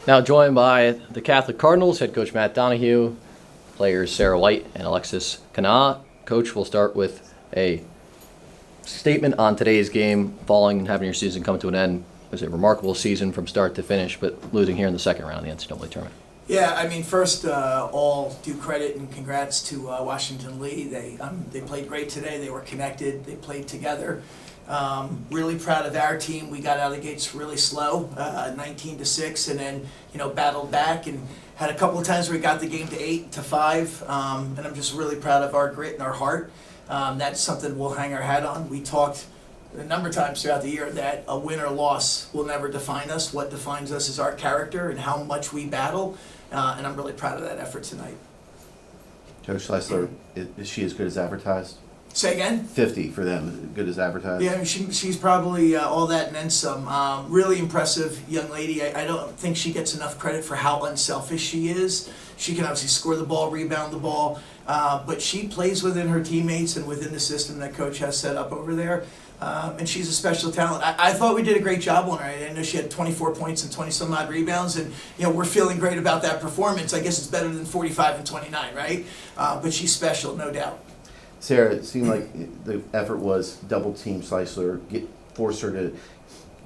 Now joined by the Catholic Cardinals, head coach Matt Donahue, players Sarah White and Alexis Kana. Coach, we'll start with a statement on today's game following having your season come to an end. It was a remarkable season from start to finish, but losing here in the second round of the NCAA tournament. Yeah, I mean, first, all due credit and congrats to Washington Lee. They played great today. They were connected. They played together. Really proud of our team. We got out of the gates really slow, 19-6, and then battled back and had a couple of times where we got the game to 8-5. And I'm just really proud of our grit and our heart. That's something we'll hang our hat on. We talked a number of times throughout the year that a win or loss will never define us. What defines us is our character and how much we battle. And I'm really proud of that effort tonight. Coach Leisler, is she as good as advertised? Say again? 50 for them, good as advertised? Yeah, I mean, she's probably all that and then some. Really impressive young lady. I don't think she gets enough credit for how unselfish she is. She can obviously score the ball, rebound the ball, but she plays within her teammates and within the system that Coach has set up over there. And she's a special talent. I thought we did a great job on her. I know she had 24 points and 20-some-odd rebounds, and we're feeling great about that performance. I guess it's better than 45 and 29, right? But she's special, no doubt. Sarah, it seemed like the effort was double team Leisler, force her to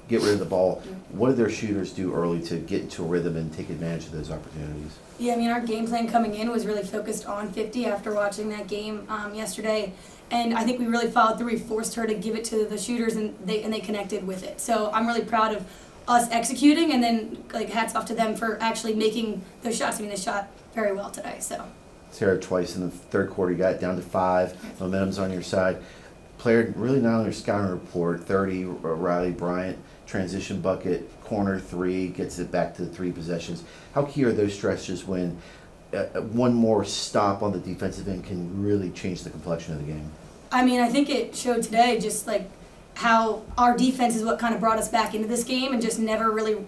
get rid of the ball. What did their shooters do early to get into a rhythm and take advantage of those opportunities? Yeah, I mean, our game plan coming in was really focused on 50 after watching that game yesterday. And I think we really followed through. We forced her to give it to the shooters, and they connected with it. So I'm really proud of us executing, and then hats off to them for actually making those shots. I mean, they shot very well today. So Sarah, twice in the third quarter, you got it down to 5. Momentum's on your side. Player really not on your scouting report. 30, Riley Bryant, transition bucket, corner 3, gets it back to 3 possessions. How key are those stretches when one more stop on the defensive end can really change the complexion of the game? I mean, I think it showed today just how our defense is what kind of brought us back into this game, and just never really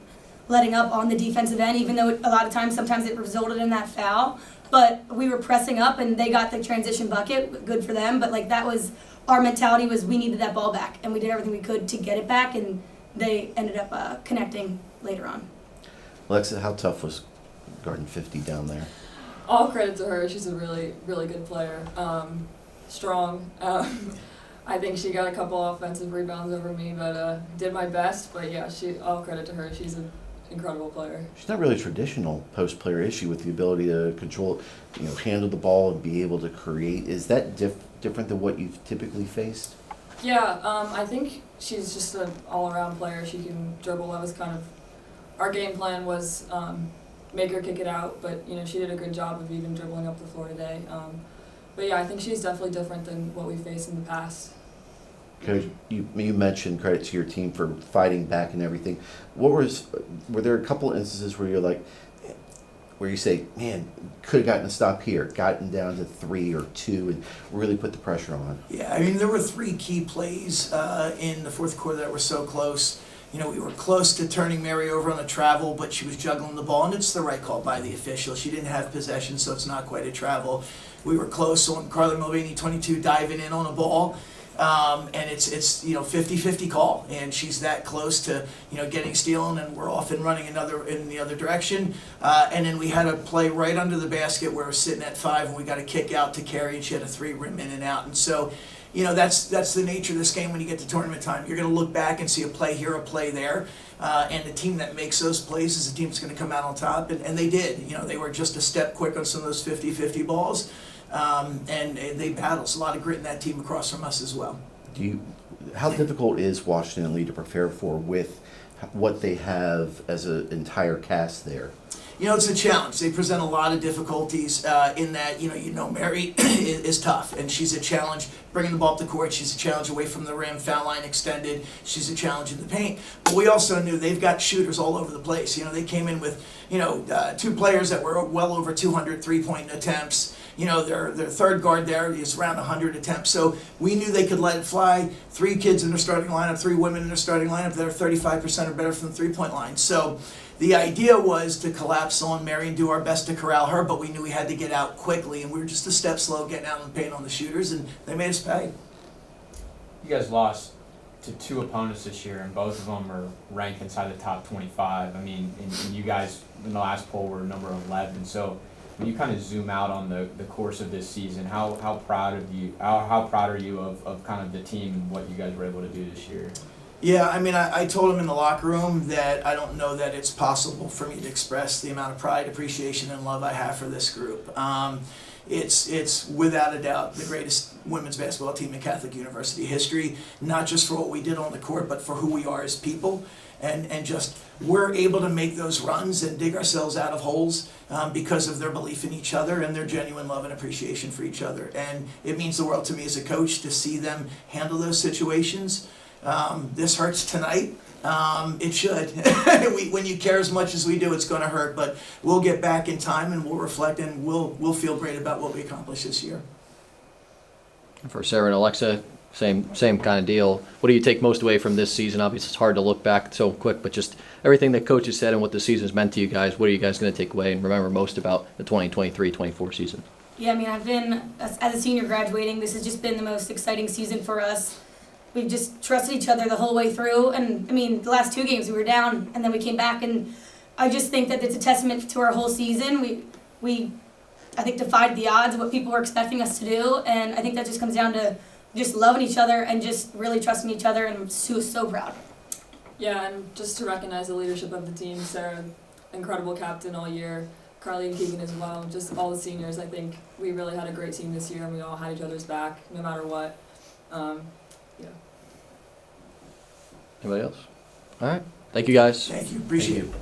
letting up on the defensive end, even though a lot of times, sometimes it resulted in that foul. But we were pressing up, and they got the transition bucket, good for them. But that was our mentality, was we needed that ball back, and we did everything we could to get it back, and they ended up connecting later on. Alexa, how tough was guarding 50 down there? All credit to her. She's a really, really good player. Strong. I think she got a couple offensive rebounds over me, but did my best. But yeah, all credit to her. She's an incredible player. She's not really a traditional post player, is she, with the ability to control, handle the ball and be able to create? Is that different than what you've typically faced? Yeah, I think she's just an all-around player. She can dribble. That was kind of our game plan, was make her kick it out, but she did a good job of even dribbling up the floor today. But yeah, I think she's definitely different than what we faced in the past. Coach, you mentioned credit to your team for fighting back and everything. Were there a couple instances where where you say, man, could have gotten a stop here, gotten down to 3 or 2, and really put the pressure on? Yeah, I mean, there were 3 key plays in the fourth quarter that were so close. We were close to turning Mary over on a travel, but she was juggling the ball, and it's the right call by the official. She didn't have possession, so it's not quite a travel. We were close on Carly Mulvaney, 22, diving in on a ball, and it's 50-50 call, and she's that close to getting stealing, and we're off and running in the other direction. And then we had a play right under the basket where we're sitting at 5, and we got a kick out to Carrie, and she had a 3 rim in and out, and so. That's the nature of this game when you get to tournament time. You're going to look back and see a play here, a play there, and the team that makes those plays is the team that's going to come out on top, and they did. They were just a step quick on some of those 50-50 balls, and they battled. So a lot of grit in that team across from us as well. How difficult is Washington Lee to prepare for with what they have as an entire cast there? It's a challenge. They present a lot of difficulties in that, Mary is tough, and she's a challenge bringing the ball up the court. She's a challenge away from the rim, foul line extended. She's a challenge in the paint. But we also knew they've got shooters all over the place. They came in with, 2 players that were well over 200 three-point attempts. Their third guard there is around 100 attempts. So we knew they could let it fly. 3 kids in their starting lineup, 3 women in their starting lineup that are 35% or better from the three-point line. So the idea was to collapse on Mary and do our best to corral her, but we knew we had to get out quickly, and we were just a step slow getting out in the paint on the shooters, and they made us pay. You guys lost to 2 opponents this year, and both of them are ranked inside the top 25. I mean, and you guys in the last poll were number 11. So when you kind of zoom out on the course of this season, how proud are you of kind of the team and what you guys were able to do this year? Yeah, I mean, I told him in the locker room that I don't know that it's possible for me to express the amount of pride, appreciation, and love I have for this group. It's without a doubt the greatest women's basketball team in Catholic University history, not just for what we did on the court, but for who we are as people. And just we're able to make those runs and dig ourselves out of holes because of their belief in each other and their genuine love and appreciation for each other. And it means the world to me as a coach to see them handle those situations. This hurts tonight. It should. When you care as much as we do, it's going to hurt. But we'll get back in time and we'll reflect and we'll feel great about what we accomplished this year. For Sarah and Alexa, same kind of deal. What do you take most away from this season? Obviously, it's hard to look back so quick, but just everything that coaches said and what the season's meant to you guys. What are you guys going to take away and remember most about the 2023-24 season? Yeah, I mean, I've been, as a senior graduating, this has just been the most exciting season for us. We've just trusted each other the whole way through. And, I mean, the last 2 games we were down, and then we came back. And I just think that it's a testament to our whole season. We I think, defied the odds of what people were expecting us to do. And I think that just comes down to just loving each other and just really trusting each other. And I'm so proud. Yeah, and just to recognize the leadership of the team, Sarah, incredible captain all year, Carly and Keegan as well, just all the seniors. I think we really had a great team this year, and we all had each other's back no matter what. Yeah. Anybody else? All right. Thank you, guys. Thank you. Appreciate Thank it.